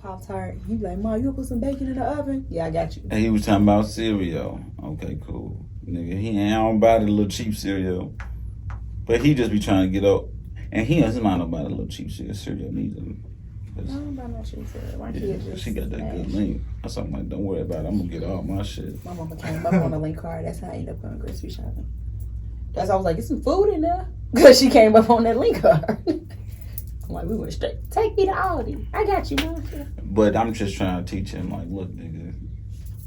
Pop-Tart. You like, Mom, you put some bacon in the oven? Yeah, I got you. And he was talking about cereal. Okay, cool. Nigga, he ain't buy the little cheap cereal. But he just be trying to get up. And he doesn't mind about the little cheap cereal neither. I don't buy no cheap cereal. My kid just she got that good link. That's something like, don't worry about it. I'm going to get all my shit. My mama came up on the link card. That's how I ended up going grocery shopping. That's why I was like, get some food in there. Because she came up on that link card. I'm like, we went straight. Take me to Aldi. I got you, Mom. But I'm just trying to teach him, like, look, nigga,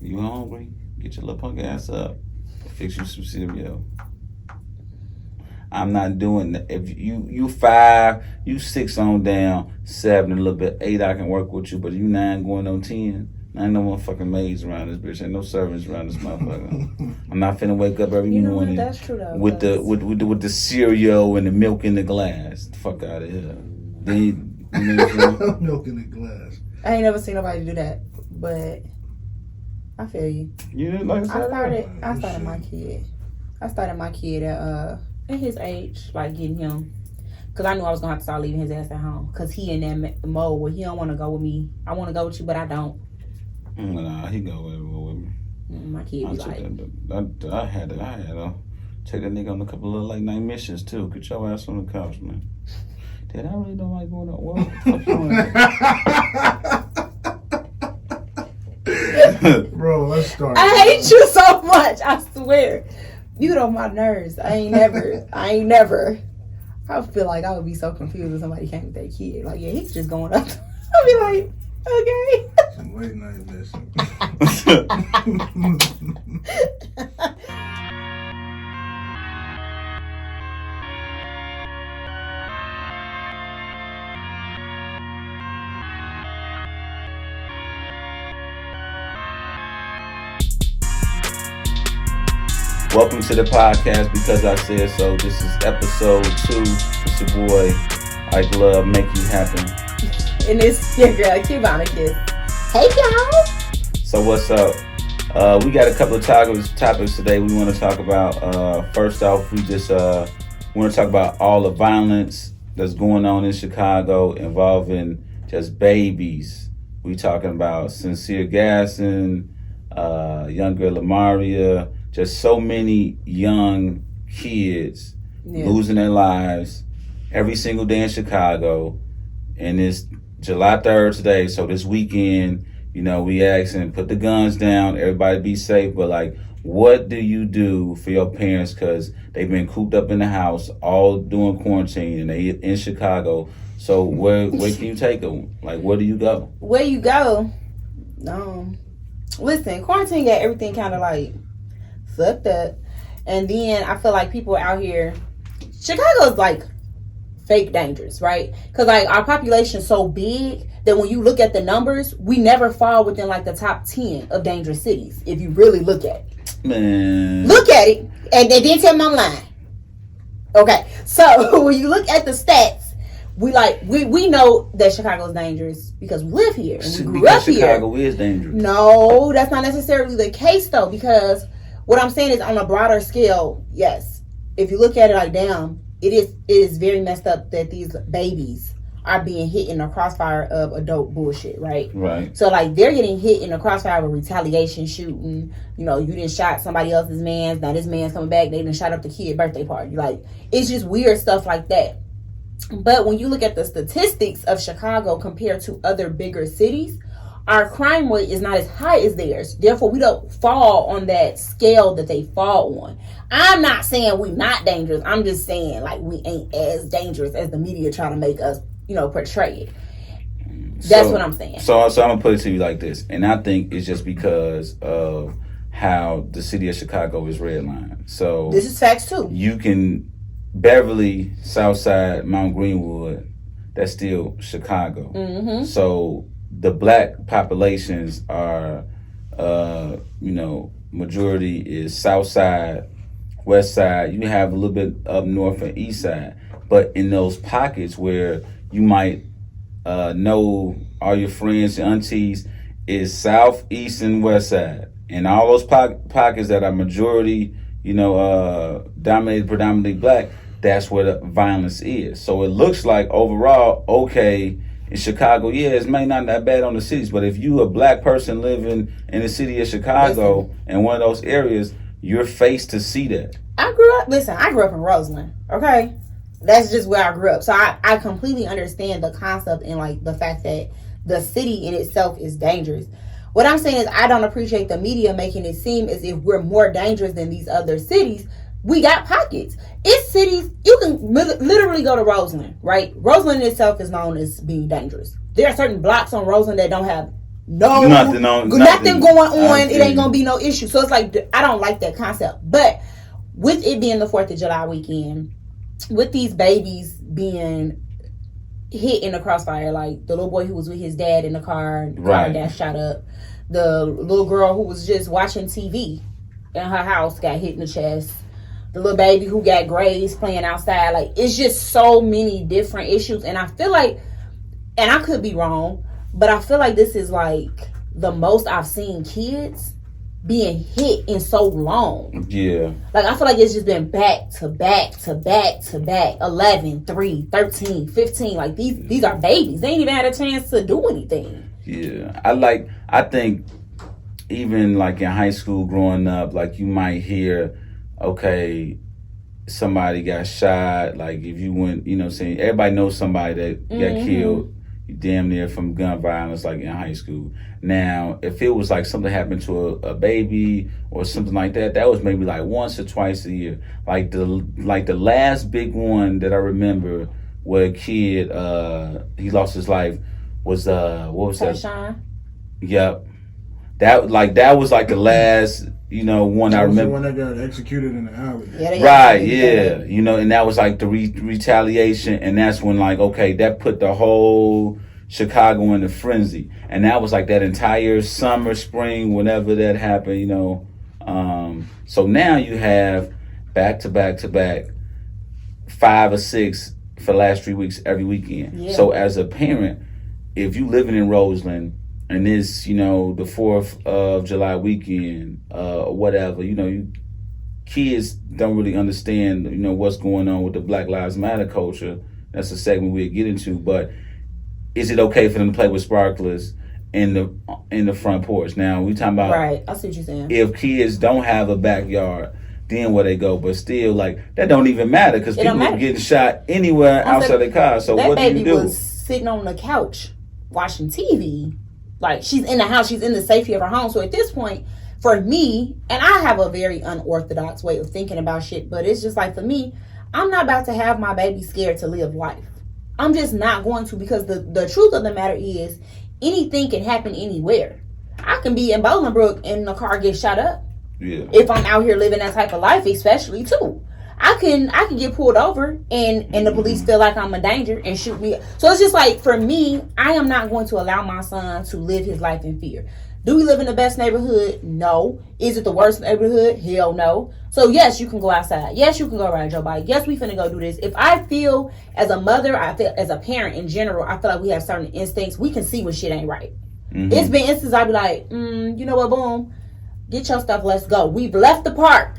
you hungry? Get your little punk ass up. Fix you some cereal. I'm not doing that. If you 5, you 6 on down, 7 a little bit, 8 I can work with you, but you 9 going on 10. Ain't no motherfucking maids around this bitch. Ain't no servants around this motherfucker. I'm not finna wake up every morning that's true, though, with the cereal and the milk in the glass. The fuck out of here. Then you know milk in the glass. I ain't never seen nobody do that, but I feel you. You didn't like that? I started my kid. I started my kid at his age, like getting him, because I knew I was gonna have to start leaving his ass at home, because he in that mode where he don't want to go with me. I want to go with you, but I don't. Nah, he go everywhere with me. My kid be like, I had to take that nigga on a couple of late night missions too. Get your ass on the couch, man. Dad, I really don't like going to work. Bro, let's start. I hate you so much. I swear, you get on my nerves. I ain't never. I feel like I would be so confused if somebody came with their kid. Like, yeah, he's just going up. I'd be like, okay. Some late night mission. Welcome to the podcast Because I Said So. This is episode 2. It's your boy, Ike Love, Make You Happen. And it's your girl, Cubana Ike. Hey, y'all. So what's up? We got a couple of topics today we want to talk about. First off, we just want to talk about all the violence that's going on in Chicago involving just babies. We talking about Sincere Gasson, young girl Lamaria, just so many young kids losing their lives every single day in Chicago. And it's July 3rd today, so this weekend, you know, we asking, put the guns down, everybody be safe, but like, what do you do for your parents? Because they've been cooped up in the house all during quarantine and they in Chicago. So where can you take them? Like, where do you go? Where you go? Listen, quarantine got everything kind of like fucked up. And then I feel like people out here, Chicago's like fake dangerous, right? Because like our population's so big that when you look at the numbers, we never fall within like the top 10 of dangerous cities. If you really look at it. Man. Look at it. And they didn't tell me I'm lying. Okay. So when you look at the stats, we know that Chicago's dangerous because we live here and we grew up here. Chicago is dangerous. No, that's not necessarily the case though, because what I'm saying is on a broader scale, yes. If you look at it like, damn, it is very messed up that these babies are being hit in the crossfire of adult bullshit, right? Right. So like they're getting hit in the crossfire of retaliation shooting. You know, you didn't shot somebody else's man. Now this man's coming back. They didn't shot up the kid birthday party. Like it's just weird stuff like that. But when you look at the statistics of Chicago compared to other bigger cities, our crime rate is not as high as theirs. Therefore, we don't fall on that scale that they fall on. I'm not saying we're not dangerous. I'm just saying like we ain't as dangerous as the media trying to make us, you know, portray it. That's what I'm saying. So I'm going to put it to you like this. And I think it's just because of how the city of Chicago is redlined. So this is facts too. You can Beverly, Southside, Mount Greenwood, that's still Chicago. Mm-hmm. So the black populations are, majority is South Side, West Side. You have a little bit up north and East Side. But in those pockets where you might know all your friends and aunties is South, East, and West Side. And all those pockets that are majority, dominated predominantly black, that's where the violence is. So it looks like overall, okay, in Chicago, yeah, it may not that bad on the cities, but if you a black person living in the city of Chicago in one of those areas, you're faced to see that. I grew up in Roseland, okay? That's just where I grew up. So I completely understand the concept and like the fact that the city in itself is dangerous. What I'm saying is I don't appreciate the media making it seem as if we're more dangerous than these other cities. We got pockets. It's cities, you can literally go to Roseland, right? Roseland itself is known as being dangerous. There are certain blocks on Roseland that don't have nothing going on. It ain't gonna be no issue. So it's like, I don't like that concept. But with it being the 4th of July weekend, with these babies being hit in the crossfire, like the little boy who was with his dad in the car got shot up. The little girl who was just watching TV in her house got hit in the chest. The little baby who got grazed playing outside. Like, it's just so many different issues. And I feel like, and I could be wrong, but I feel like this is like the most I've seen kids being hit in so long. Yeah. Like, I feel like it's just been back to back to back to back. 11, 3, 13, 15. Like, these are babies. They ain't even had a chance to do anything. Yeah. I think even like in high school growing up, like you might hear, okay, somebody got shot. Like if you went, you know what I'm saying, everybody knows somebody that got killed damn near from gun violence, like in high school. Now, if it was like something happened to a baby or something like that, that was maybe like once or twice a year. Like the last big one that I remember where a kid he lost his life was what was that? Sean? Yep. That was like the last, you know, one I remember. The one that got executed in the alley. Yeah. You know, and that was like the retaliation, and that's when like, okay, that put the whole Chicago in a frenzy. And that was like that entire summer, spring, whenever that happened, you know. So now you have back to back 5 or 6 for the last 3 weeks every weekend. Yeah. So as a parent, if you living in Roseland and this, you know, the 4th of July weekend, or whatever, you know, kids don't really understand, you know, what's going on with the Black Lives Matter culture. That's a segment we'll get into. But is it okay for them to play with sparklers in the front porch? Now we talking about, right? I see what you're saying. If kids don't have a backyard, then where they go, but still, like that don't even matter because people are getting shot anywhere outside their car. So what do you do? That baby was sitting on the couch watching TV. Like, she's in the house, she's in the safety of her home. So at this point, for me, and I have a very unorthodox way of thinking about shit, but it's just like, for me, I'm not about to have my baby scared to live life. I'm just not going to, because the truth of the matter is, anything can happen anywhere. I can be in Bolingbrook and the car gets shot up. Yeah. If I'm out here living that type of life, especially too. I can get pulled over and the police feel like I'm a danger and shoot me. So it's just like, for me, I am not going to allow my son to live his life in fear. Do we live in the best neighborhood? No. Is it the worst neighborhood? Hell no. So yes, you can go outside. Yes, you can go ride your bike. Yes, we finna go do this. If I feel as a mother, I feel as a parent in general, I feel like we have certain instincts. We can see when shit ain't right. Mm-hmm. It's been instances I'll be like, you know what, boom, get your stuff, let's go. We've left the park.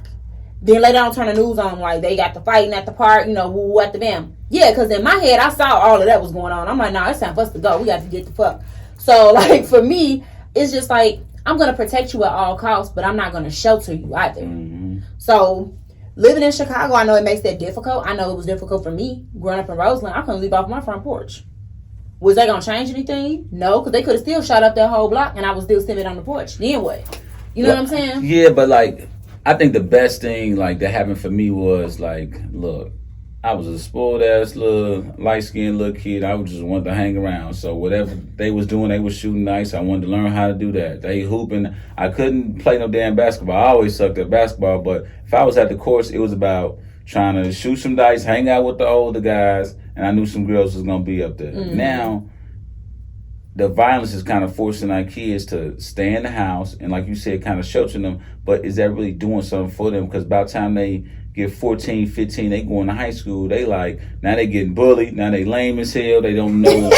Then later on, turn the news on, like, they got the fighting at the park, you know, woo at the bam. Yeah, because in my head, I saw all of that was going on. I'm like, nah, it's time for us to go. We got to get the fuck. So, like, for me, it's just like, I'm going to protect you at all costs, but I'm not going to shelter you either. Mm-hmm. So, living in Chicago, I know it makes that difficult. I know it was difficult for me. Growing up in Roseland, I couldn't leave off my front porch. Was that going to change anything? No, because they could have still shot up that whole block, and I was still sitting on the porch. Then what? You know what I'm saying? Yeah, but, like, I think the best thing, like, that happened for me was, like, look, I was a spoiled ass little light-skinned little kid. I just wanted to hang around. So whatever they was doing, they was shooting nice. I wanted to learn how to do that. They hooping. I couldn't play no damn basketball. I always sucked at basketball. But if I was at the course, it was about trying to shoot some dice, hang out with the older guys, and I knew some girls was gonna be up there. Mm-hmm. Now, the violence is kind of forcing our kids to stay in the house and, like you said, kind of sheltering them. But is that really doing something for them? Because by the time they get 14, 15, they going to high school, they like, now they getting bullied, now they lame as hell, they don't know,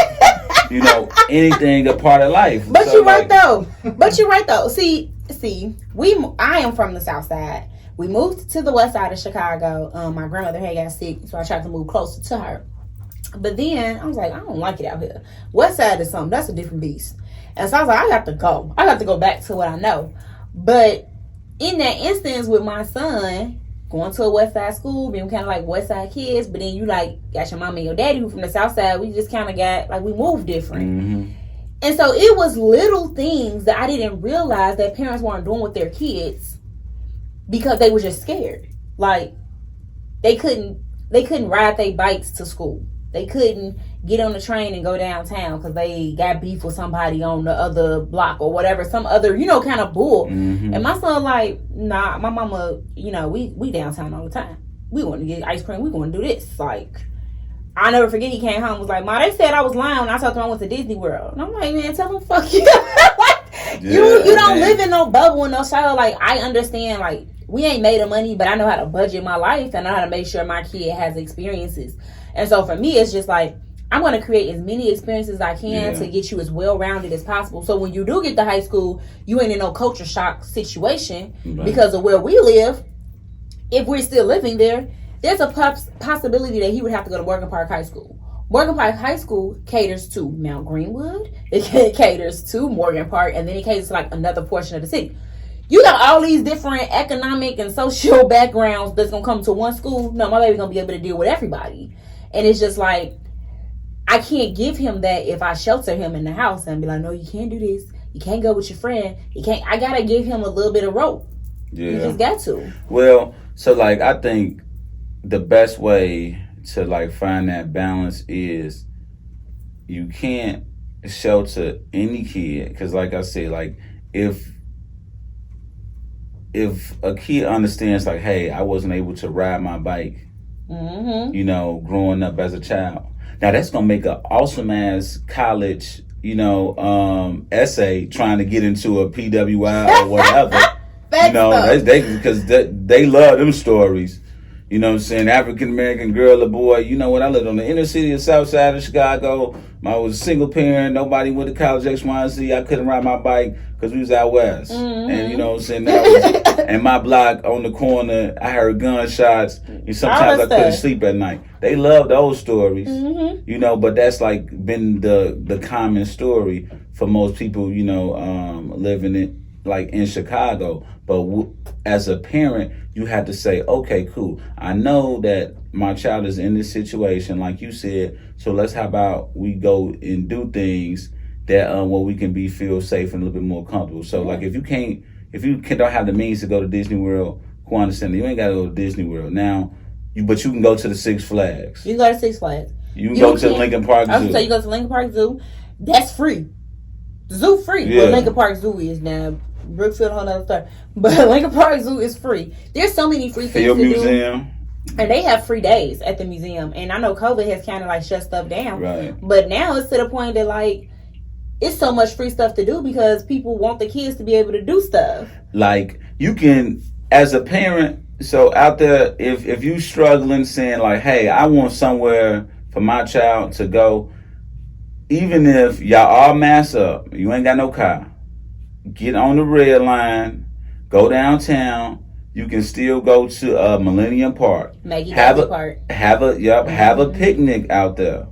you know, anything a part of life. But so, you're right, though. But you're right, though. See, I am from the South Side. We moved to the West Side of Chicago. My grandmother had got sick, so I tried to move closer to her. But then I was like, I don't like it out here. West Side is something, that's a different beast. And so I was like, I got to go. I got to go back to what I know. But in that instance with my son, going to a West Side school, being kind of like West Side kids, but then you like got your mama and your daddy who from the South Side, we just kind of got, like, we moved different. Mm-hmm. And so it was little things that I didn't realize that parents weren't doing with their kids because they were just scared. Like, they couldn't ride their bikes to school. They couldn't get on the train and go downtown because they got beef with somebody on the other block or whatever, some other, kind of bull. Mm-hmm. And my son like, nah, my mama, we downtown all the time. We want to get ice cream. We want to do this. Like, I'll never forget, he came home and was like, Ma, they said I was lying when I told them I went to Disney World. And I'm like, man, tell them fuck you. You don't live in no bubble and no shadow. Like, I understand, like, we ain't made of money, but I know how to budget my life and I know how to make sure my kid has experiences. And so for me, it's just like, I'm going to create as many experiences as I can to get you as well-rounded as possible. So when you do get to high school, you ain't in no culture shock situation because of where we live. If we're still living there, there's a possibility that he would have to go to Morgan Park High School. Morgan Park High School caters to Mount Greenwood. It caters to Morgan Park, and then it caters to like another portion of the city. You got all these different economic and social backgrounds that's going to come to one school. No, my baby's going to be able to deal with everybody. And it's just like, I can't give him that if I shelter him in the house and be like, no, you can't do this. You can't go with your friend. I got to give him a little bit of rope. Yeah. You just got to. Well, so like, I think the best way to like find that balance is you can't shelter any kid. Because like I said, like if a kid understands like, hey, I wasn't able to ride my bike, growing up as a child. Now that's gonna make an awesome ass college, essay trying to get into a PWI or whatever. Because they love them stories. You know what I'm saying? African American girl or boy. You know what? I lived on the inner city of South Side of Chicago. I was a single parent. Nobody went to college X, Y, and Z. I couldn't ride my bike because we was out west. And you know what I'm saying? And my block on the corner, I heard gunshots. And sometimes I couldn't sleep at night. They love those stories. But that's like been the common story for most people, living in Chicago. But as a parent, you have to say, okay, cool. I know that my child is in this situation, like you said. So how about we go and do things that where we can feel safe and a little bit more comfortable. So like if you don't have the means to go to Disney World, who understand you ain't got to go to Disney World now. But you can go to the Six Flags. You can go to Six Flags. You can go to the Lincoln Park Zoo. So you go to Lincoln Park Zoo. That's free. Zoo free. Yeah. Well, Lincoln Park Zoo is now. Brookfield, whole other story. But Lincoln Park Zoo is free. There's so many free things to museum. Do. And they have free days at the museum. And I know COVID has kind of like shut stuff down. Right. But now it's to the point that like it's so much free stuff to do because people want the kids to be able to do stuff. Like you can, as a parent, so out there, if you struggling saying like, hey, I want somewhere for my child to go, even if y'all all mask up, you ain't got no car. Get on the red line, go downtown. You can still go to Millennium Park. Have a picnic out there.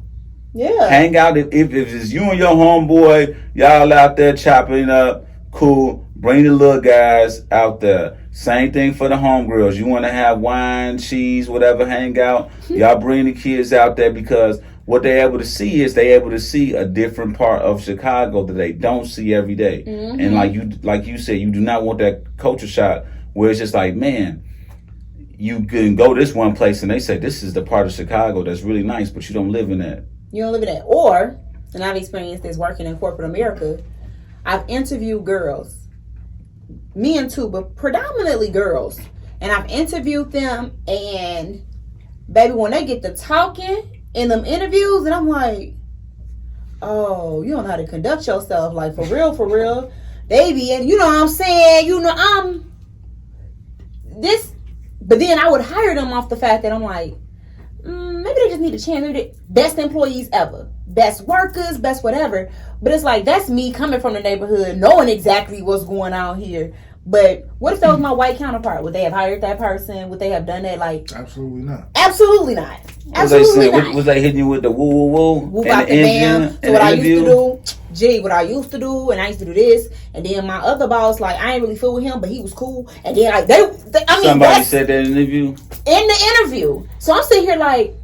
Yeah. Hang out if it's you and your homeboy, y'all out there chopping up. Cool. Bring the little guys out there. Same thing for the homegirls. You want to have wine, cheese, whatever. Hang out. Y'all bring the kids out there because what they're able to see is a different part of Chicago that they don't see every day. And like you said, you do not want that culture shock where it's just like, man, you can go this one place and they say this is the part of Chicago that's really nice, but you don't live in that. You don't live in that. Or, and I've experienced this working in corporate America, I've interviewed girls, men too, but predominantly girls, and I've interviewed them, and baby, when they get to talking in them interviews, and I'm like, oh, you don't know how to conduct yourself, like for real, baby, and you know what I'm saying, I'm this, but then I would hire them off the fact that I'm like, maybe they just need a chance, maybe they best employees ever, best workers, best whatever, but it's like, that's me coming from the neighborhood, knowing exactly what's going on here, But what if that was my white counterpart? Would they have hired that person? Would they have done that? Like, Absolutely not. absolutely not. Was they Absolutely saying, not. was they hitting you with the woo woo woo? Whoop out the bam. So what I used to do, what I used to do, and I used to do this, and then my other boss, like, I ain't really fool with him, but he was cool. And then like I mean, somebody said that in the interview. In the interview, so I'm sitting here like.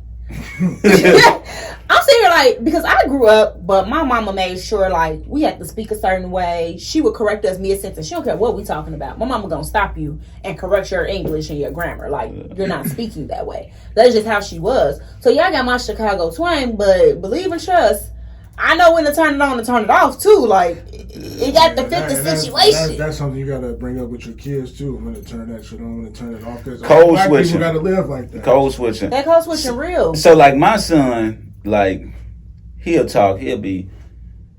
I'm sitting here like, because I grew up, but my mama made sure like we had to speak a certain way. She would correct us mid-sentence. She don't care what we talking about. My mama gonna stop you and correct your English and your grammar. Like, you're not speaking that way. That's just how she was. So yeah, I got my Chicago twang, but believe and trust, I know when to turn it on and turn it off too. Like, it got to fit the situation. That's something you gotta bring up with your kids too. When to turn that shit on, when to turn it off. Code switching. People gotta live like that. Code switching. That code switching real. So like my son, like he'll talk. He'll be,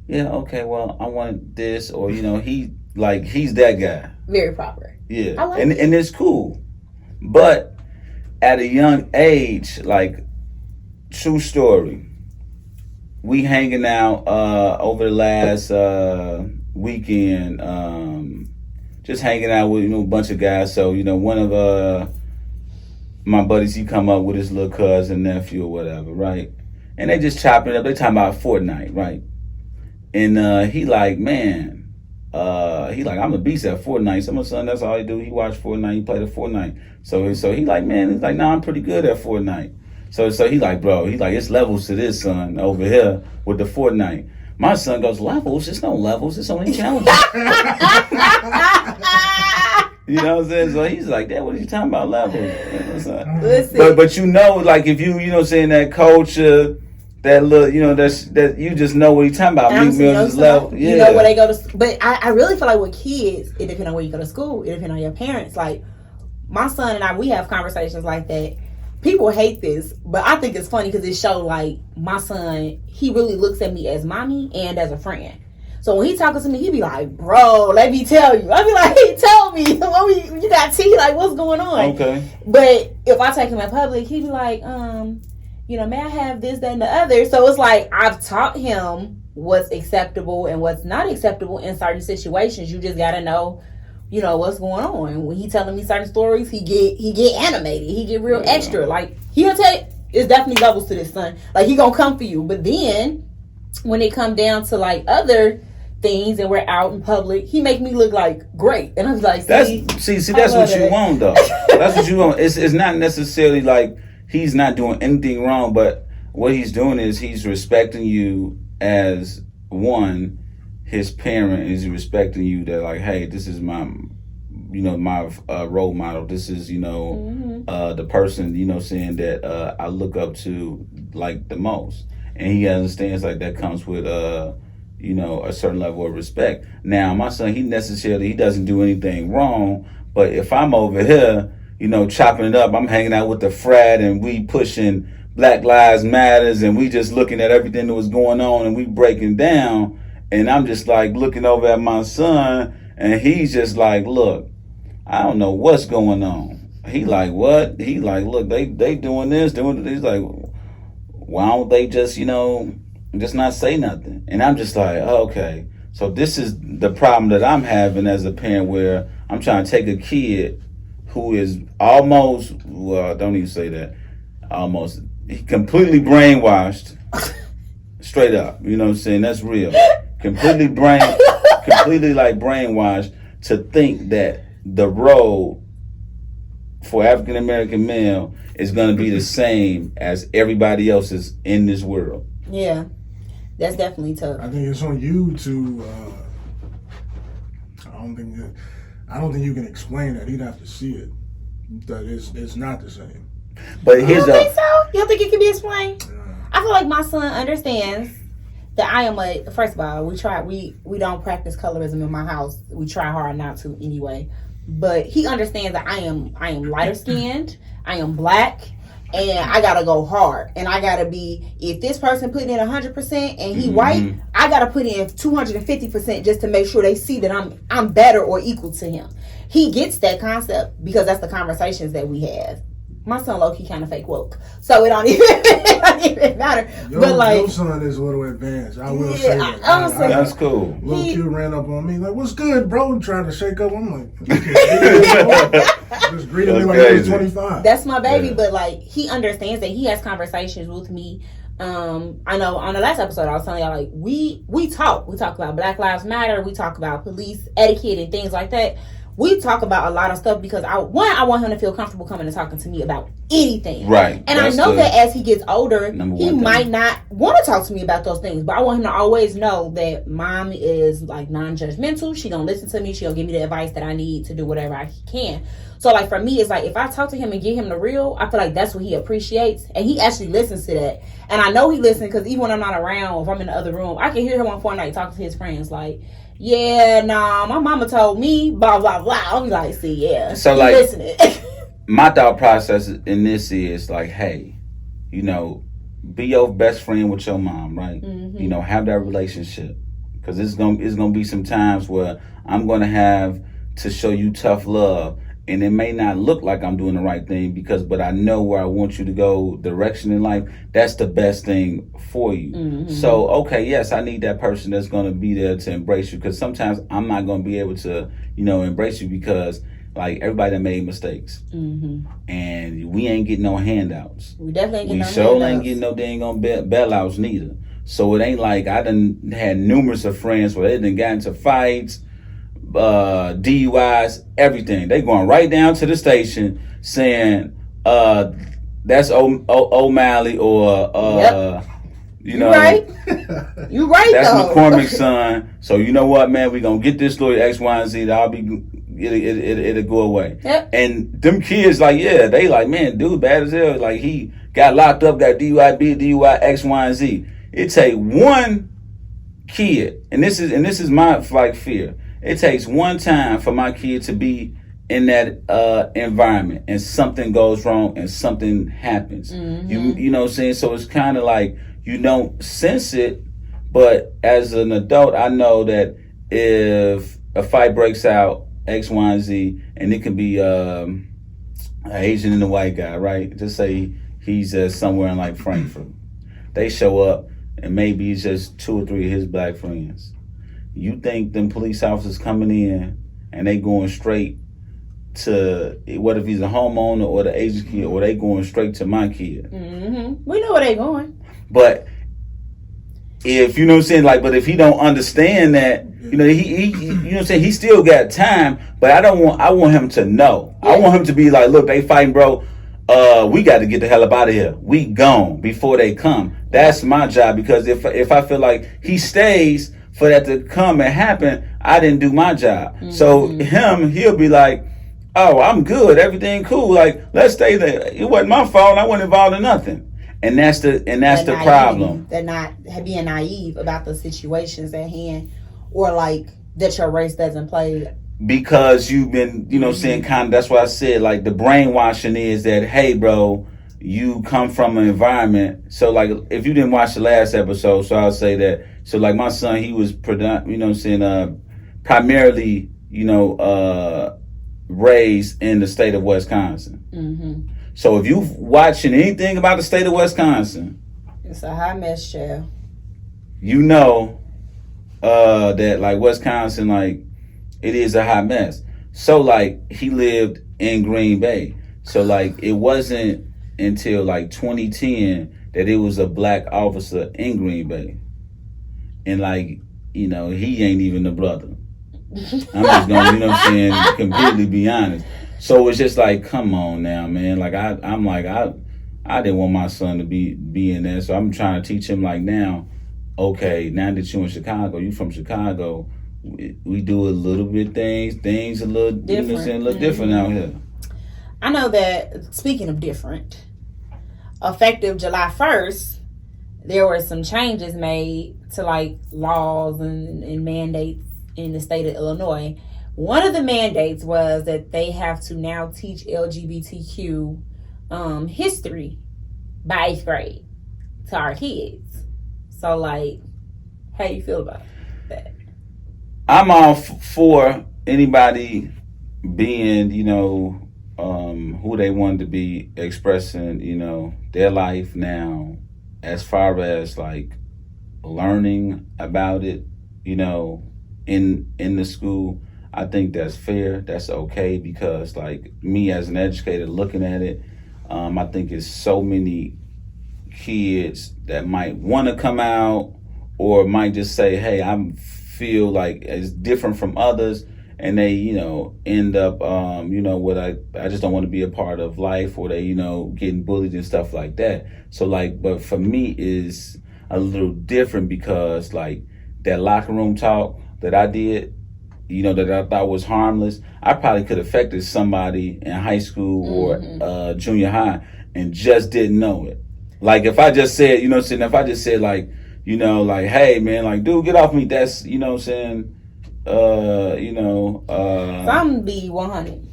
yeah, okay, well I want this, or you know, he's that guy. Very proper. Yeah, I like and it's cool, but at a young age, like true story. We hanging out over the last weekend, just hanging out with a bunch of guys. So one of my buddies, he come up with his little cousin, nephew, or whatever, right? And they just chopping it up. They talking about Fortnite, right? And he like, man, I'm a beast at Fortnite. So my son, that's all he do. He watch Fortnite. He play the Fortnite. So he like, man, he's like, nah, I'm pretty good at Fortnite. So he like, bro, he like, it's levels to this, son, over here with the Fortnite. My son goes, levels? It's no levels. It's only challenges. You know what I'm saying? So he's like, Dad, what are you talking about, levels? Listen. But like, if you know, saying that culture, that little, that you just know what he's talking about. Meat meals is level. Yeah. You know where they go to, but I really feel like with kids, it depends on where you go to school. It depends on your parents. Like, my son and I, we have conversations like that. People hate this, but I think it's funny because it shows like my son, he really looks at me as mommy and as a friend. So when he talking to me, he be like, bro, let me tell you. I be like, hey, tell me. You got tea? Like, what's going on? Okay. But if I take him in public, he be like, may I have this, that, and the other? So it's like, I've taught him what's acceptable and what's not acceptable in certain situations. You just got to know, what's going on. When he telling me certain stories, he get animated. He get real extra. Like, he'll tell, it's definitely levels to this, son. Like, he gonna come for you. But then, when it come down to, like, other things and we're out in public, he make me look like great. And I was like, that's what you want, though. That's what you want. It's not necessarily like he's not doing anything wrong, but what he's doing is he's respecting you as one. His parent is respecting you, that like, hey, this is my role model. This is, the person, saying that I look up to like the most. And he understands like that comes with, a certain level of respect. Now, my son, he doesn't do anything wrong. But if I'm over here, chopping it up, I'm hanging out with the frat and we pushing Black Lives Matters and we just looking at everything that was going on and we breaking down. And I'm just like looking over at my son, and he's just like, look, I don't know what's going on. He like, what? He like, look, they doing this, doing this. He's like, why don't they just, just not say nothing? And I'm just like, oh, okay. So this is the problem that I'm having as a parent, where I'm trying to take a kid who is almost, well, don't even say that, almost, he completely brainwashed, straight up. You know what I'm saying? That's real. completely like brainwashed to think that the road for African American male is going to be the same as everybody else's in this world. Yeah, that's definitely tough. I think it's on you to. I don't think you can explain that. He'd have to see it. That it's not the same. But you don't think so? You don't think it can be explained? I feel like my son understands that I am first of all, we don't practice colorism in my house. We try hard not to anyway. But he understands that I am lighter skinned, I am black, and I gotta go hard. And I gotta be, if this person put in 100% and he white, I gotta put in 250% just to make sure they see that I'm better or equal to him. He gets that concept because that's the conversations that we have. my son low-key kind of fake woke, so it don't even matter. But like, your son is a little advanced. I will say that. Honestly, that's cool. Little Q ran up on me like, "What's good, bro?" And trying to shake up. I'm like, just greeted me like he was 25. That's my baby, but like he understands that. He has conversations with me. I know on the last episode I was telling y'all, like, we talk about Black Lives Matter, we talk about police etiquette and things like that. We talk about a lot of stuff because I want him to feel comfortable coming and talking to me about anything. Right. And I know that as he gets older, he might not want to talk to me about those things. But I want him to always know that mom is like non-judgmental. She gonna listen to me. She'll give me the advice that I need to do whatever I can. So like for me, it's like if I talk to him and give him the real, I feel like that's what he appreciates. And he actually listens to that. And I know he listens because even when I'm not around, if I'm in the other room, I can hear him on Fortnite talking to his friends like, yeah, nah, my mama told me, blah, blah, blah. I'm like, see, yeah. So, like, listening. My thought process in this is like, hey, you know, be your best friend with your mom, right? Mm-hmm. You know, have that relationship. Because it's gonna be some times where I'm going to have to show you tough love. And it may not look like I'm doing the right thing but I know where I want you to go, direction in life. That's the best thing for you. Mm-hmm. So, okay, yes, I need that person that's going to be there to embrace you, because sometimes I'm not going to be able to, you know, embrace you because, like, everybody that made mistakes. Mm-hmm. And we ain't getting no handouts. We definitely ain't getting no handouts. We sure ain't getting no dang on bailouts neither. So it ain't like I done had numerous of friends where they done got into fights, DUIs, everything. They going right down to the station saying, that's O'Malley or, yep. You know. Right. You right, that's though. McCormick's son. So you know what, man? We gonna get this lawyer X, Y, and Z. It'll go away. Yep. And them kids, like, yeah, they like, man, dude, bad as hell. Like, he got locked up, got DUI, X, Y, and Z. It take one kid, and this is my like fear. It takes one time for my kid to be in that environment and something goes wrong and something happens. Mm-hmm. You know what I'm saying? So it's kind of like you don't sense it, but as an adult, I know that if a fight breaks out, X, Y, and Z, and it can be an Asian and a white guy, right? Just say he's somewhere in like Frankfurt. They show up and maybe it's just 2 or 3 of his black friends. You think them police officers coming in and they going straight to, what if he's a homeowner or the Asian kid, or they going straight to my kid? Mm-hmm. We know where they going. But if, you know what I'm saying, like, but if he don't understand that, you know, he you know what I'm saying, he still got time, but I want him to know. Yeah. I want him to be like, look, they fighting, bro. We got to get the hell up out of here. We gone before they come. That's my job, because if I feel like he stays for that to come and happen, I didn't do my job. Mm-hmm. So he'll be like, oh, I'm good, everything cool. Like, let's stay there. It wasn't my fault. I wasn't involved in nothing. And that's the problem. They're not being naive about the situations at hand, or like that your race doesn't play. Because you've been, you know, saying kind of, that's why I said, like, the brainwashing is that, hey, bro, you come from an environment. So, like, if you didn't watch the last episode, so I'll say that. So, like, my son, he was, you know what I'm saying, primarily, you know, raised in the state of Wisconsin. Mm-hmm. So if you're watching anything about the state of Wisconsin, it's a hot mess, child. You know that, like, Wisconsin, like, it is a hot mess. So, like, he lived in Green Bay. So, like, it wasn't until, like, 2010 that it was a black officer in Green Bay. And, like, you know, he ain't even the brother. I'm just going, you know what I'm saying, completely be honest. So it's just like, come on now, man. Like, I didn't want my son to be in there. So I'm trying to teach him, like, now, okay, now that you're in Chicago, you from Chicago, we do a little bit things a little different, you know what I'm saying, a little different out here. I know that, speaking of different, effective July 1st, there were some changes made to, like, laws and mandates in the state of Illinois. One of the mandates was that they have to now teach LGBTQ history by 8th grade to our kids. So, like, how you feel about that? I'm all for anybody being, you know, who they wanted to be, expressing, their life now, as far as like learning about it, in the school. I think that's fair. That's okay, because like me as an educator looking at it, I think it's so many kids that might want to come out, or might just say, hey, I feel like it's different from others, and they end up what I just don't want to be a part of life, or they getting bullied and stuff like that. So like, but for me is a little different, because like that locker room talk that I did, that I thought was harmless, I probably could have affected somebody in high school or junior high and just didn't know it. Like if I just said, if I just said like, like, hey man, like dude, get off me. That's, saying, so I'm gonna be 100.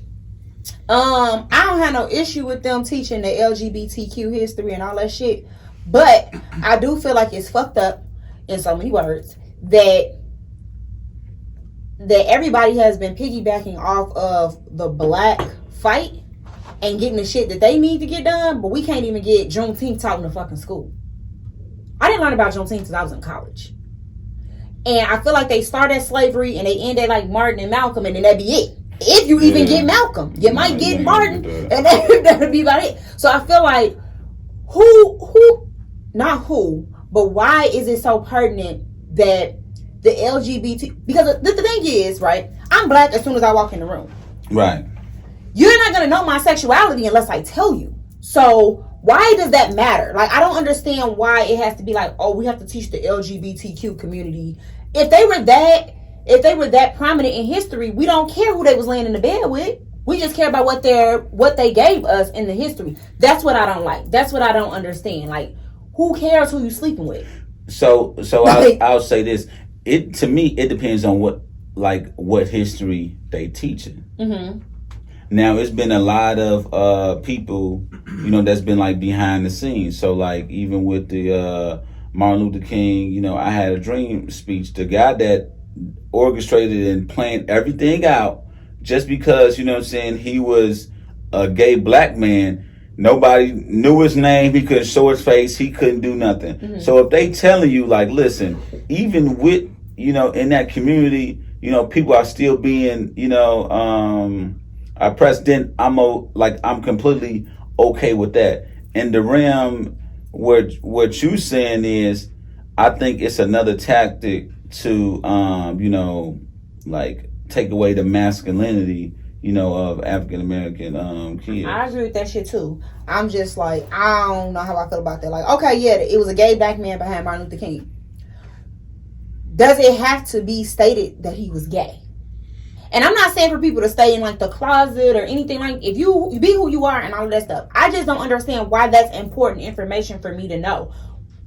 I don't have no issue with them teaching the LGBTQ history and all that shit, but I do feel like it's fucked up, in so many words, that everybody has been piggybacking off of the black fight and getting the shit that they need to get done, but we can't even get Juneteenth taught in the fucking school. I didn't learn about Juneteenth until I was in college. And I feel like they started slavery and they ended like Martin and Malcolm, and then that'd be it. If you even get Malcolm, you might get Martin, and that'd be about it. So I feel like but why is it so pertinent that the LGBT, because the thing is, right, I'm black as soon as I walk in the room. Right. You're not going to know my sexuality unless I tell you. So why does that matter? Like, I don't understand why it has to be like, oh, we have to teach the LGBTQ community. If they were that prominent in history, we don't care who they was laying in the bed with. We just care about what they gave us in the history. That's what I don't like. That's what I don't understand. Like, who cares who you sleeping with? So I'll say this. To me, it depends on what history they teaching. Mm-hmm. Now, it's been a lot of people, that's been like behind the scenes. So like even with the Martin Luther King, I Had a Dream speech, the guy that orchestrated and planned everything out, just because, he was a gay black man, nobody knew his name, he couldn't show his face, he couldn't do nothing. Mm-hmm. So if they telling you like, listen, even with, in that community, people are still being, oppressed, then I'm completely okay with that. In the realm what you saying is, I think it's another tactic to like take away the masculinity, of African American kids. I agree with that shit too. I'm just like, I don't know how I feel about that. Like, okay, yeah, it was a gay black man behind Martin Luther King. Does it have to be stated that he was gay? And I'm not saying for people to stay in like the closet or anything, like if you be who you are and all of that stuff. I just don't understand why that's important information for me to know.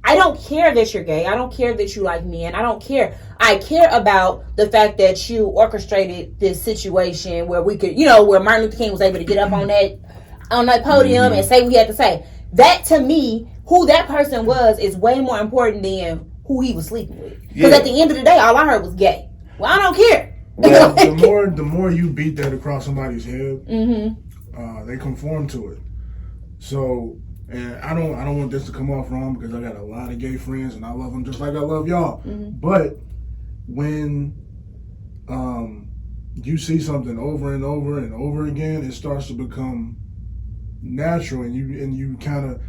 I don't care that you're gay. I don't care that you like men. I don't care. I care about the fact that you orchestrated this situation where we could, where Martin Luther King was able to get up on that podium and say what he had to say. That, to me, who that person was is way more important than who he was sleeping with. Because at the end of the day, all I heard was gay. Well, I don't care. Well, the more you beat that across somebody's head, they conform to it. So, and I don't want this to come off wrong, because I got a lot of gay friends and I love them just like I love y'all. Mm-hmm. But when you see something over and over and over again, it starts to become natural, and you kind of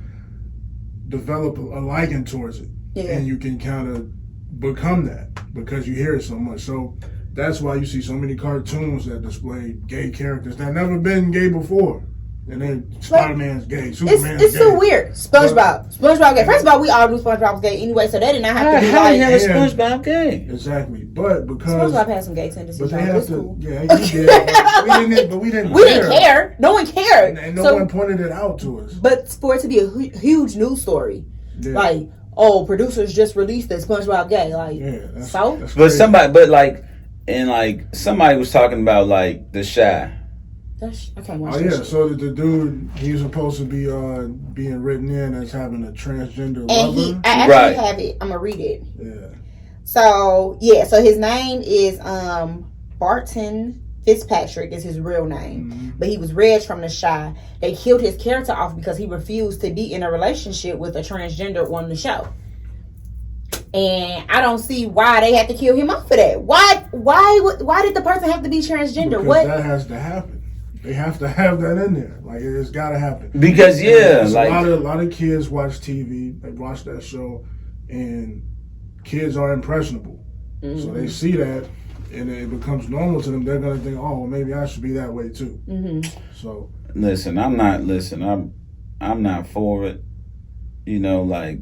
develop a liking towards it, and you can kind of become that because you hear it so much. So that's why you see so many cartoons that display gay characters that never been gay before. And then Spider-Man's gay, Superman's gay. It's so weird. SpongeBob gay. First of all, we all knew SpongeBob was gay anyway, so that did not have to be like... How is SpongeBob gay? Exactly. But because... SpongeBob had some gay tendencies. But they have to... Cool. Yeah, he did. We didn't care. No one cared. And no one pointed it out to us. But for it to be a huge news story, like, producers just released that SpongeBob gay. Like, that's but crazy. Somebody was talking about, like, The Chi. I can't watch that shit. So the dude, he's supposed to be being written in as having a transgender lover. I actually have it. I'm gonna read it. Yeah. So his name is Barton Fitzpatrick is his real name, but he was Reg from the Chi. They killed his character off because he refused to be in a relationship with a transgender on the show. And I don't see why they had to kill him off for that. Why did the person have to be transgender? Because that has to happen. They have to have that in there. Like, it's got to happen. Because a lot of kids watch TV. They watch that show, and kids are impressionable. So they see that, and it becomes normal to them. They're gonna think, oh, well, maybe I should be that way too. So listen, I'm not for it. You know, like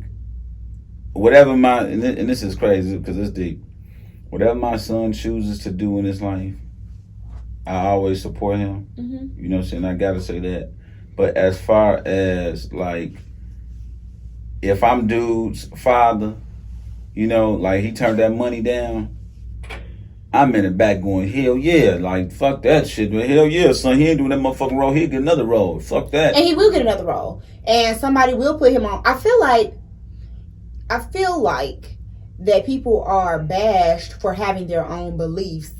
whatever and this is crazy because it's deep. Whatever my son chooses to do in his life, I always support him. You know what I'm saying? I gotta say that. But as far as like, if I'm dude's father, you know, like he turned that money down, I'm in the back going, hell yeah, like fuck that shit, but hell yeah, son, he ain't doing that motherfucking role, he'll get another role. Fuck that. And he will get another role. And somebody will put him on. I feel like that people are bashed for having their own beliefs.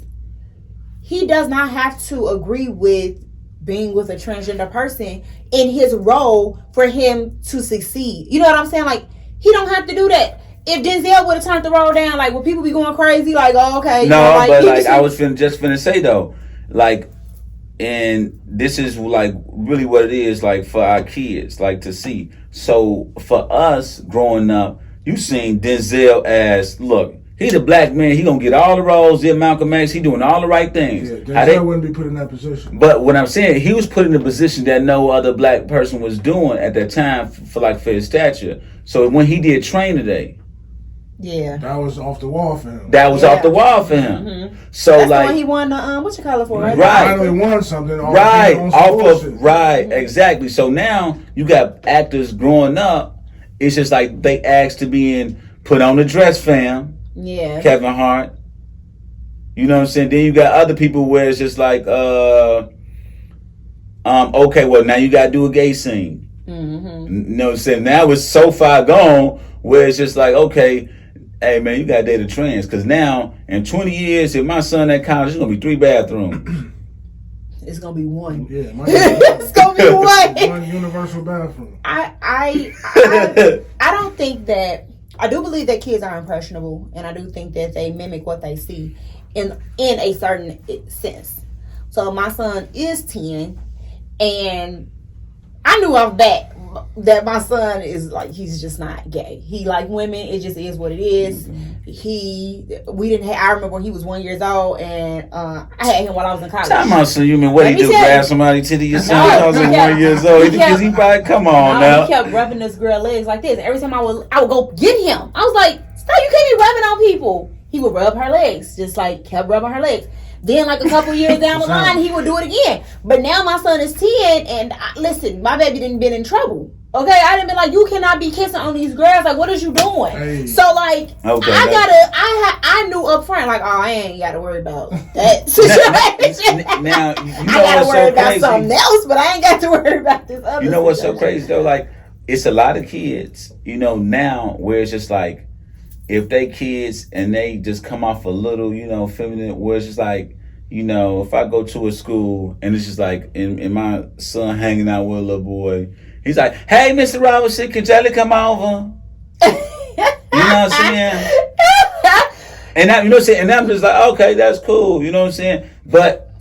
He does not have to agree with being with a transgender person in his role for him to succeed. You know what I'm saying? Like, he don't have to do that. If Denzel would have turned the role down, like, would people be going crazy? Like, oh, okay. No, you know, but like, I was just finna say though, like, and this is like really what it is, like, for our kids, like, to see. So for us growing up, you seen Denzel as, look, he's a black man. He gonna get all the roles. He's Malcolm X. He doing all the right things. Yeah, Denzel wouldn't be put in that position. But what I'm saying, he was put in a position that no other black person was doing at that time for his stature. So when he did Train Today, that was off the wall for him. Off the wall for him. So that's like, the one he won the what you call it for? Right. He finally won something. Exactly. So now you got actors growing up. It's just like they asked to be put on the dress, fam. Yeah. Kevin Hart. You know what I'm saying? Then you got other people where it's just like, okay, well, now you got to do a gay scene. You know what I'm saying? Now it's so far gone where it's just like, okay, hey, man, you got to date a trans. Because now, in 20 years, if my son at college, it's going to be 3 bathrooms. It's going to be 1. Yeah, it's going to be 1. 1 universal bathroom. I don't think that... I do believe that kids are impressionable, and I do think that they mimic what they see in a certain sense. So my son is 10, and I knew off bat that my son is like, he's just not gay. He like women. It just is what it is. I remember when he was 1 year old, and I had him while I was in college. Time out, so you mean what he do? Grab somebody titty your son? I was 1 year old. Because he probably come on now. He kept rubbing this girl legs like this. Every time I would go get him. I was like, stop! You can't be rubbing on people. He would rub her legs, just like kept rubbing her legs. Then, like a couple years down the line, he would do it again. But now my son is 10, and listen, my baby didn't been in trouble. Okay, I didn't be like, you cannot be kissing on these girls. Like, what is you doing? Hey. So, like, I knew up front, like, oh, I ain't got to worry about that situation. Now, I got to worry about something else, but I ain't got to worry about this other. You know what's so crazy though? Like, it's a lot of kids, you know, now where it's just like, if they kids and they just come off a little, you know, feminine, where it's just like, you know, if I go to a school and it's just like, and my son hanging out with a little boy, he's like, hey, Mr. Robinson, can Jelly come over? You know what I'm saying? And you know what I'm saying? And I'm just like, okay, that's cool. You know what I'm saying? But,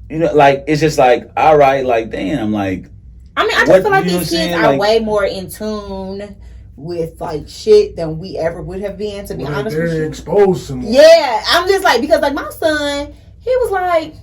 you know, like, it's just like, all right, like, damn, like. I mean, I just feel like these kids are way more in tune with like shit than we ever would have been, to be honest with you. They're exposed to more. Yeah, I'm just like, because like my son, he was like,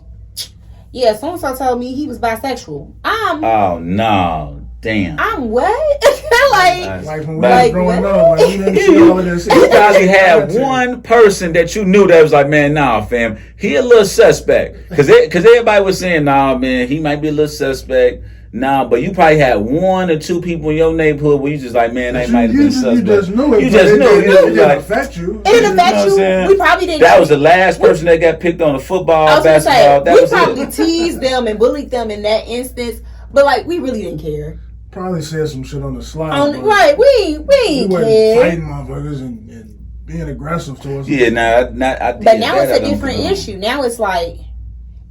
yeah, so-and-so told me he was bisexual. Oh no, damn. I'm what? like when we were growing up, like, you didn't see all of this. You probably had one person that you knew that was like, man, nah, fam, he a little suspect. Cause everybody was saying, nah, man, he might be a little suspect. Nah, but you probably had 1 or 2 people in your neighborhood where you just like, man, they might have been suspect. You just knew it. You just knew. It didn't affect you. It didn't affect you. We probably didn't. That was the last person that got picked on the football, basketball. We probably teased them and bullied them in that instance, but like we really didn't care. Probably said some shit on the slide. Right, we ain't care. Fighting motherfuckers and being aggressive towards them. Yeah, But now it's a different issue. Now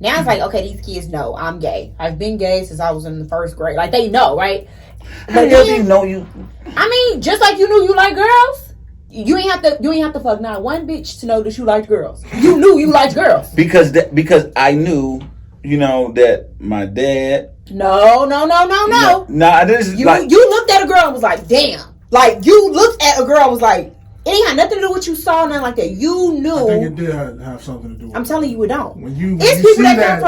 Now it's like, okay, these kids know I'm gay. I've been gay since I was in the first grade. Like, they know, right? But how do you know you? I mean, just like you knew you like girls, you ain't have to fuck not one bitch to know that you liked girls. You knew you liked girls because I knew, that my dad. No. Nah, this is you looked at a girl and was like, damn. Like, you looked at a girl and was like, it ain't had nothing to do with what you saw, nothing like that. You knew. I think it did have something to do with it. I'm telling you, it don't. It's people that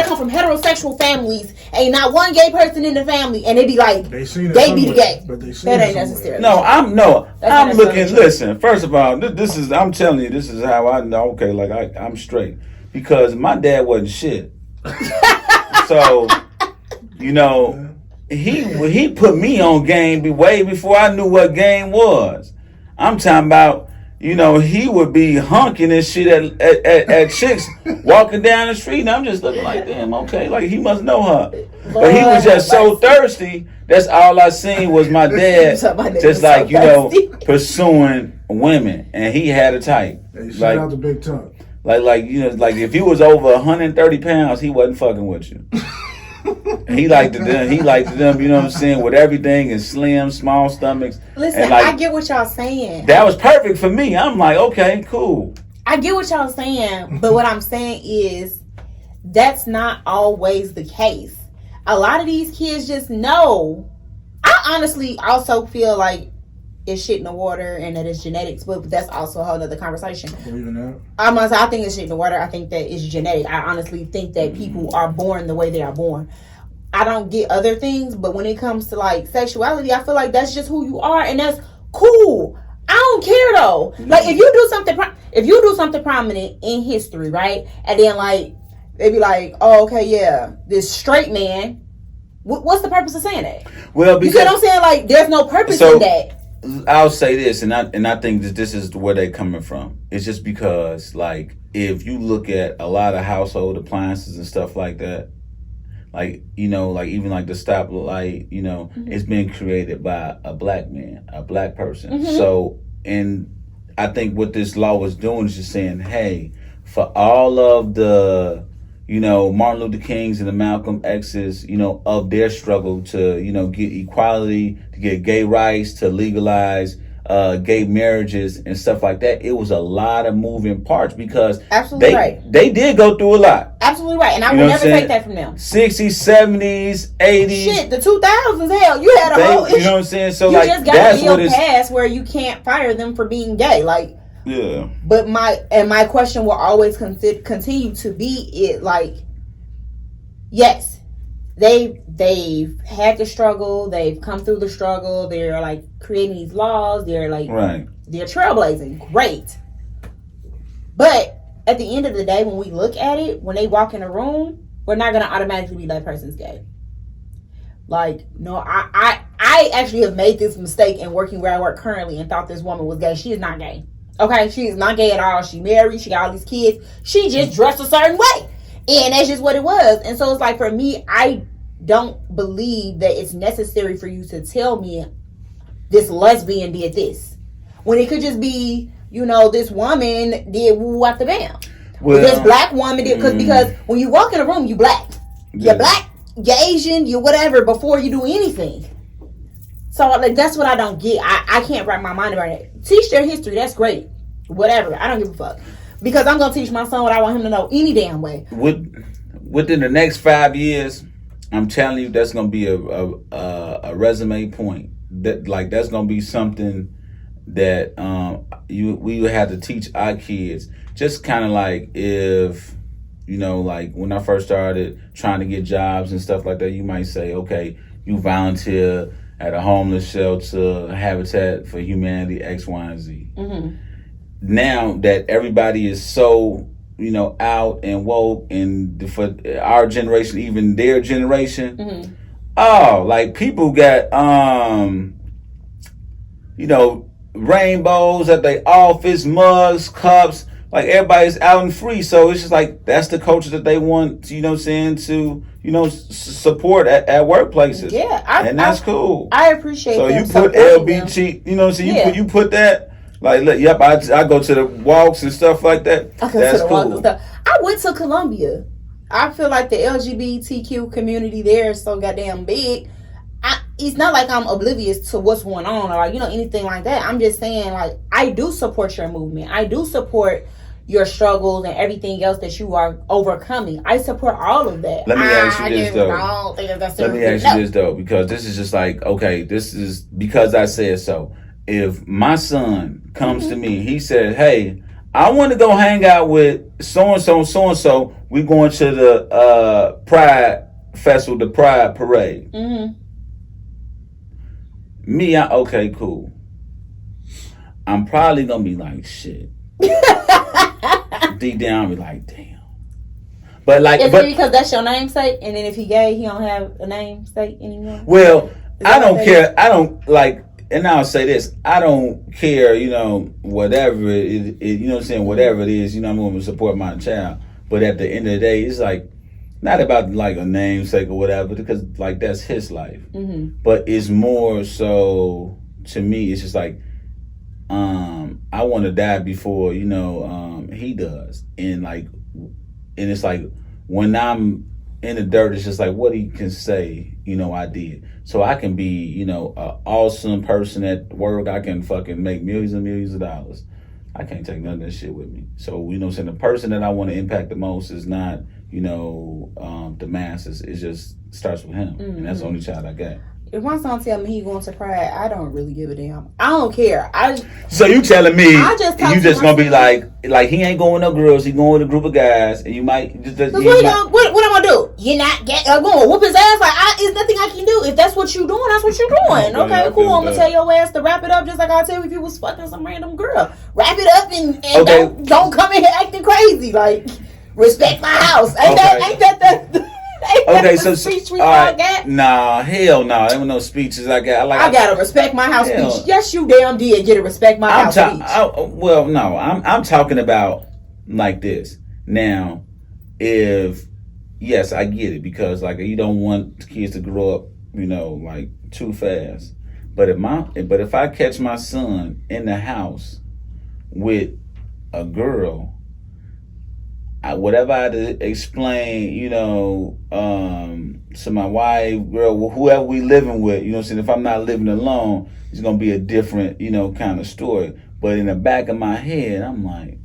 come from heterosexual families, ain't not one gay person in the family, and they be like, they be the gay. But that ain't necessarily. I'm looking. Listen, first of all, this is. I'm telling you, this is how I know. Okay, like I'm straight because my dad wasn't shit. So, He put me on game way before I knew what game was. I'm talking about, he would be honking and shit at chicks walking down the street, and I'm just looking like, damn, okay, like he must know her. But he was just so thirsty. That's all I seen was my dad, just like pursuing women, and he had a type. Hey, shout out to Big Tuck. Like if he was over 130 pounds, he wasn't fucking with you. He liked them, you know what I'm saying, with everything and slim, small stomachs. Listen, and I get what y'all saying. That was perfect for me. I'm like, okay, cool. I get what y'all saying, but what I'm saying is that's not always the case. A lot of these kids just know. I honestly also feel like it's shit in the water and that it's genetics, but that's also a whole other conversation. Believe in that? I think it's shit in the water. I think that it's genetic. I honestly think that people are born the way they are born. I don't get other things, but when it comes to like sexuality, I feel like that's just who you are, and that's cool. I don't care though. Like if you do something prominent in history, right, and then like they be like, oh, okay, yeah, this straight man. What's the purpose of saying that? Well, because, you see what I'm saying? Like there's no purpose in that. I'll say this, and I think that this is where they're coming from. It's just because, like, if you look at a lot of household appliances and stuff like that, like, like even like the stoplight, it's been created by a black man, a black person. Mm-hmm. So, and I think what this law was doing is just saying, hey, for all of the, Martin Luther King's and the Malcolm X's, of their struggle to, get equality, to get gay rights, to legalize gay marriages and stuff like that. It was a lot of moving parts because they did go through a lot. Absolutely right. And I will never take that from them. 60s, 70s, 80s. Shit, the 2000s, hell, you had a whole issue. You know what I'm saying? So you just got to heal past where you can't fire them for being gay. Like, yeah. But my question will always continue to be it like, yes, they've had the struggle, they've come through the struggle, they're like creating these laws, they're like they're trailblazing, great. But at the end of the day, when we look at it, when they walk in a room, we're not gonna automatically be that person's gay. Like, no, I actually have made this mistake in working where I work currently and thought this woman was gay. She is not gay. Okay, she is not gay at all. She married, she got all these kids. She just dressed a certain way. And that's just what it was. And so it's like, for me, I don't believe that it's necessary for you to tell me this lesbian did this. When it could just be, this woman did woo after bam. Well, this black woman did, because when you walk in a room, you black. Yeah. You're black, you're Asian, you're whatever before you do anything. So like that's what I don't get. I can't wrap my mind around it. Teach their history, that's great. Whatever. I don't give a fuck. Because I'm gonna teach my son what I want him to know any damn way. Within the next 5 years, I'm telling you that's gonna be a resume point. That's gonna be something that we would have to teach our kids. Just kind of like if like when I first started trying to get jobs and stuff like that, you might say, okay, you volunteer at a homeless shelter, Habitat for Humanity, X, Y, and Z. Mm-hmm. Now that everybody is so, out and woke, and for our generation, even their generation, mm-hmm. Like people got, rainbows at their office, mugs, cups, like everybody's out and free. So it's just like, that's the culture that they want, to, support at workplaces. Yeah. And that's cool. I appreciate so them. You put LBG, you put that Like, look, yep, I go to the walks and stuff like that. That's cool. I went to Columbia. I feel like the LGBTQ community there is so goddamn big. It's not like I'm oblivious to what's going on or anything like that. I'm just saying, like, I do support your movement. I do support your struggles and everything else that you are overcoming. I support all of that. Let me ask you this though, because this is just like, okay, this is because I said so. If my son comes to me, he said, hey, I want to go hang out with so-and-so, we're going to the Pride Festival, the Pride Parade. Me, okay, cool. I'm probably going to be like, shit. Deep down, I'll be like, damn. But like, is it because that's your namesake, and then if he gay, he don't have a namesake anymore? Well, I don't care. I don't like, and I'll say this: I don't care. Whatever it you know what I'm saying. Whatever it is, I'm going to support my child. But at the end of the day, it's like not about like a namesake or whatever, because like that's his life. But it's more so to me. It's just like, I want to die before he does, and it's like when I'm in the dirt, it's just like what he can say, I did, so I can be, an awesome person at work. I can fucking make millions and millions of dollars. I can't take none of that shit with me. So saying the person that I want to impact the most is not, the masses. It just starts with him, and that's the only child I got. If my son tell me he going to Pride, I don't really give a damn. I don't care. So you telling me you just gonna be like he ain't going with no girls, he going with a group of guys, and you might just what am I gonna do? You're not I'm gonna whoop his ass. Like it's nothing I can do. If that's what you doing, that's what you're doing. Okay, cool. I'm gonna tell your ass to wrap it up, just like I tell you if you was fucking some random girl. Wrap it up and don't come in here acting crazy. Like respect my house. Ain't that the okay, so speech we all got? Nah, hell no. There were no speeches I got. I got a respect my house speech. Yes, you damn did get a respect my house speech. Well, no, I'm talking about like this. Now, yes, I get it, because like you don't want kids to grow up, like too fast. But if I catch my son in the house with a girl, whatever I had to explain, to my wife, girl, whoever we living with, if I'm not living alone, it's going to be a different, kind of story. But in the back of my head, I'm like,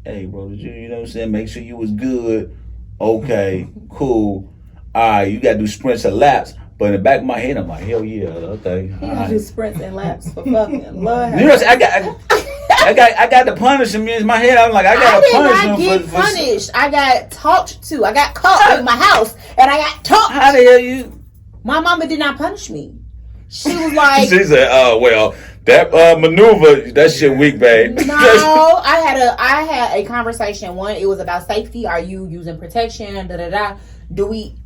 hey, bro, did you, make sure you was good. Okay, cool. All right, you got to do sprints and laps. But in the back of my head, I'm like, hell yeah, okay. You got to do sprints and laps for fucking Lord. I got to punish him in my head. I'm like, I got to punish him. I did not get punished. I got talked to. I got caught in my house, and I got talked. How the hell you? My mama did not punish me. She was like, she said, "Oh well, that maneuver, that shit weak, babe." No, I had a conversation. One, it was about safety. Are you using protection? Da da da.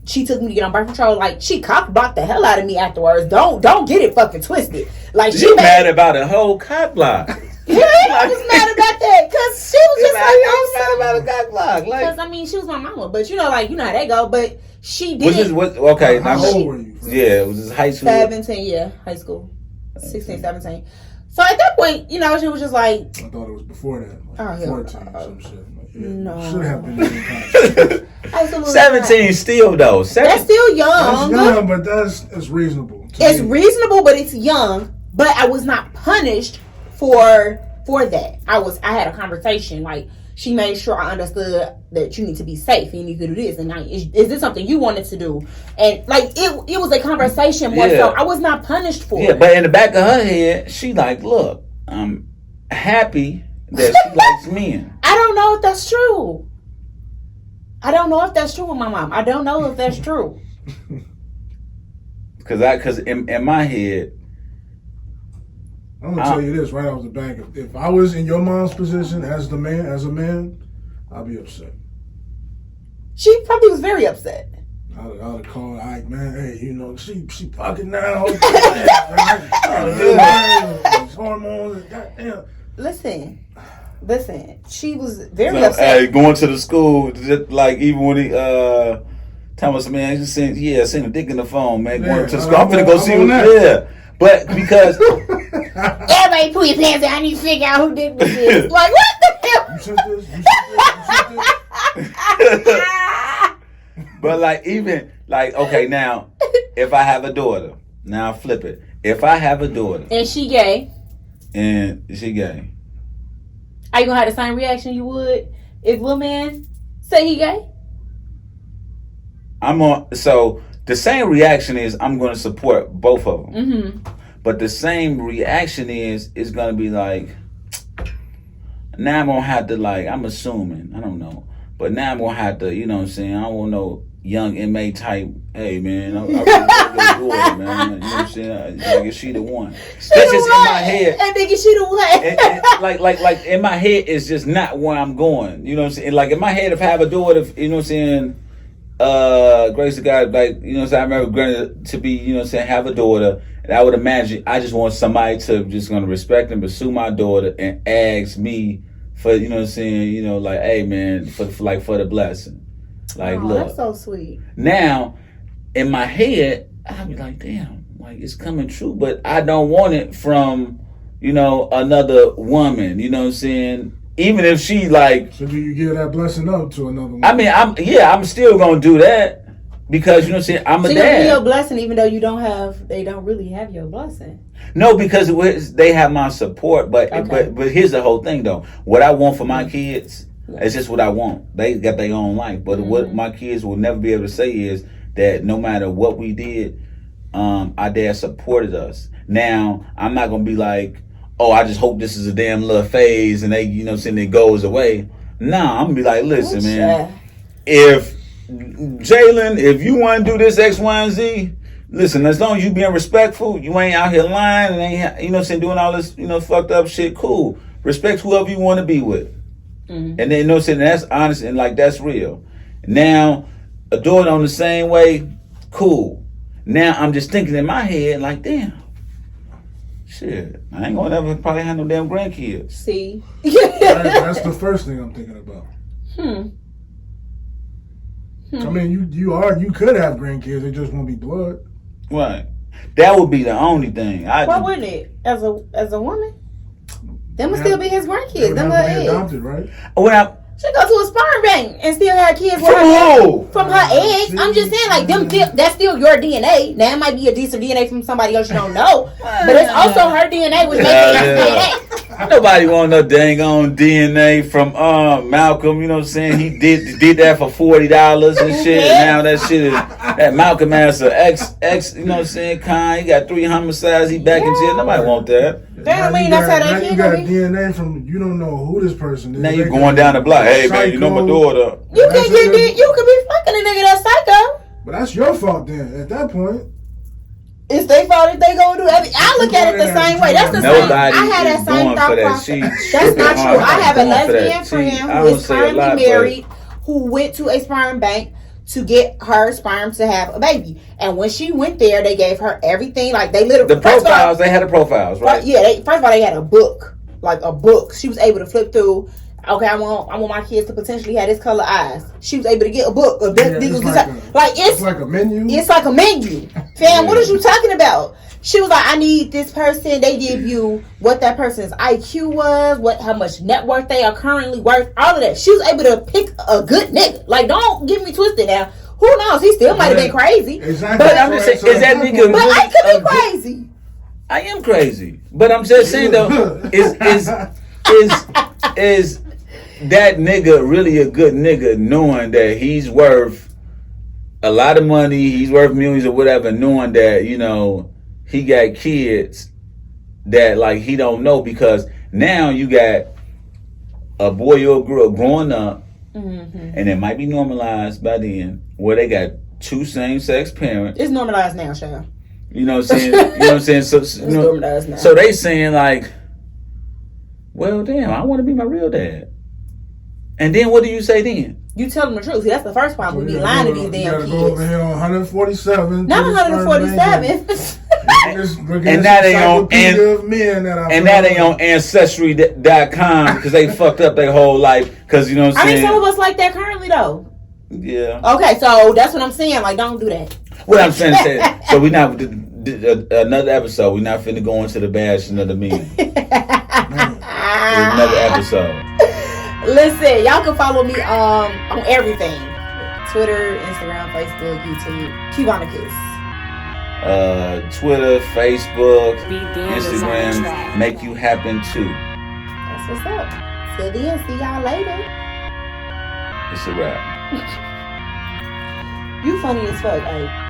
She took me to get on birth control. Like, she cock blocked the hell out of me afterwards. Don't get it fucking twisted. Like, she mad about a whole cock block. Yeah, I was mad about that because she was just mad about a cock block. Because she was my mama, but how they go. But she did. Okay, how old were you? Yeah, it was this high school. 17, yeah, high school, 16, 17. So at that point, she was just like. I thought it was before that, like 14 or some shit. No, should have been. Absolutely 17 not. Still though. That's still young. That's young, but it's reasonable. It's reasonable, but it's young. But I was not punished for that. I had a conversation. Like, she made sure I understood that you need to be safe and you need to do this. And is this something you wanted to do? And like it was a conversation more so. I was not punished for it. But in the back of her head, she like, look, I'm happy that she likes men. I don't know if that's true. I don't know if that's true with my mom. I don't know if that's true. Because in my head, I'm gonna tell you this right off the back. If I was in your mom's position as a man, I'd be upset. She probably was very upset. I'd have called Ike, man. Hey, she fucking now. Hormones, goddamn. Listen. She was very upset. Hey, going to the school, like even when he Thomas, man, I seen a dick in the phone, man. Going to the school, I'm finna go see what. Yeah. But because everybody put your pants down, I need to figure out who did this. Like, what the hell? You sent this? You sent this? But like, even like, okay, now if I have a daughter, now flip it. If I have a daughter and she gay, are you gonna have the same reaction you would if little man say he gay? So the same reaction is I'm going to support both of them. Mm-hmm. But the same reaction is going to be like, now I'm going to have to, like, I'm assuming, I don't know, but now I'm going to have to, you know what I'm saying, I don't want no young inmate type, hey man, I really want to go to man, you know what I'm saying, like, is she the one? That's just in my head. I think she the one. Like in my head, it's just not where I'm going, you know what I'm saying, like in my head, if I have a daughter, you know what I'm saying, grace to God, like, you know what I'm saying, I remember granted to be, you know what I'm saying, have a daughter, and I would imagine I just want somebody to just gonna respect and pursue my daughter and ask me for, you know what I'm saying, you know, like, hey man, for the blessing. Like, look. That's so sweet. Now, in my head, I'll be like, damn, like it's coming true, but I don't want it from, you know, another woman, you know what I'm saying? Even if she like, so do you give that blessing up to another one? I mean, I'm still gonna do that because you know what I'm saying. I'm a dad. So you your blessing, even though they don't really have your blessing. No, because they have my support. But okay. but here's the whole thing though. What I want for my kids, it's just what I want. They got their own life. But what my kids will never be able to say is that no matter what we did, our dad supported us. Now I'm not gonna be like, oh, I just hope this is a damn little phase and they, you know, saying it goes away. Nah, I'm gonna be like, listen, man, if Jalen, if you want to do this X, Y, and Z, listen, as long as you being respectful, you ain't out here lying and ain't, you know, saying doing all this, you know, fucked up shit. Cool, respect whoever you want to be with, and then you know, saying that's honest and like that's real. Now, a daughter on the same way, cool. Now I'm just thinking in my head like, damn. Shit, I ain't gonna ever probably have no damn grandkids. See, that's the first thing I'm thinking about. I mean, you could have grandkids; they just won't be blood. Right. That would be the only thing. Why wouldn't it? As a woman, them would still be his grandkids. Them would be adopted, right? She go to a sperm bank and still have kids from who? From her eggs. I'm just saying, like them. That's still your DNA. Now it might be a decent DNA from somebody else you don't know, but it's also her DNA, which makes it DNA. Nobody want no dang on DNA from Malcolm. You know what I'm saying? He did that for $40 and shit. And now that shit is that Malcolm has an ex. You know what I'm saying? He got 3 homicides. He back in jail. Nobody want that. That mean that's how that kid. You got DNA from you don't know who this person is. Now you going down the block. Hey man, you know my daughter. You can be fucking a nigga that's psycho. But that's your fault then. At that point. It's their fault if they gonna do everything. I look at it the same way. That's the same. I had that same thought process. That's not true. I have a lesbian friend who is currently married, who went to a sperm bank to get her sperm to have a baby. And when she went there, they gave her everything. Like they literally the profiles. They had the profiles, right? Yeah. First of all, they had a book, like a book. She was able to flip through. Okay, I want my kids to potentially have this color eyes. She was able to get a book. It's like a menu. It's like a menu. Fam, what is you talking about? She was like, I need this person. They give you what that person's IQ was, how much net worth they are currently worth, all of that. She was able to pick a good nigga. Like, don't get me twisted now. Who knows? He still might have been crazy. Exactly. But I'm just saying, is that nigga? But I could be crazy. I am crazy. But I'm just saying though, is that nigga really a good nigga, knowing that he's worth a lot of money, he's worth millions or whatever, knowing that, you know, he got kids that like he don't know, because now you got a boy or a girl growing up, and it might be normalized by then where they got 2 same-sex parents. It's normalized now, Shia. You know what I'm saying? You know what I'm saying? So, normalized now. So they saying like, well, damn, I want to be my real dad. And then what do you say then? You tell them the truth. See, that's the first problem. We be lying to these damn kids. Go over here on 147. Not 147. And that ain't on Ancestry.com because they fucked up their whole life. Because you know what I'm saying? I mean, some of us like that currently though. Yeah. Okay, so that's what I'm saying. Like, don't do that. What I'm trying to say. So we not. another episode. We're not finna go into the bashing of the men. Another episode. Listen, y'all can follow me on everything: Twitter, Instagram, Facebook, YouTube. Cubana Kiss. Twitter, Facebook, Instagram. Make you happen too. That's what's up. Till then, see y'all later. It's a wrap. You funny as fuck, hey.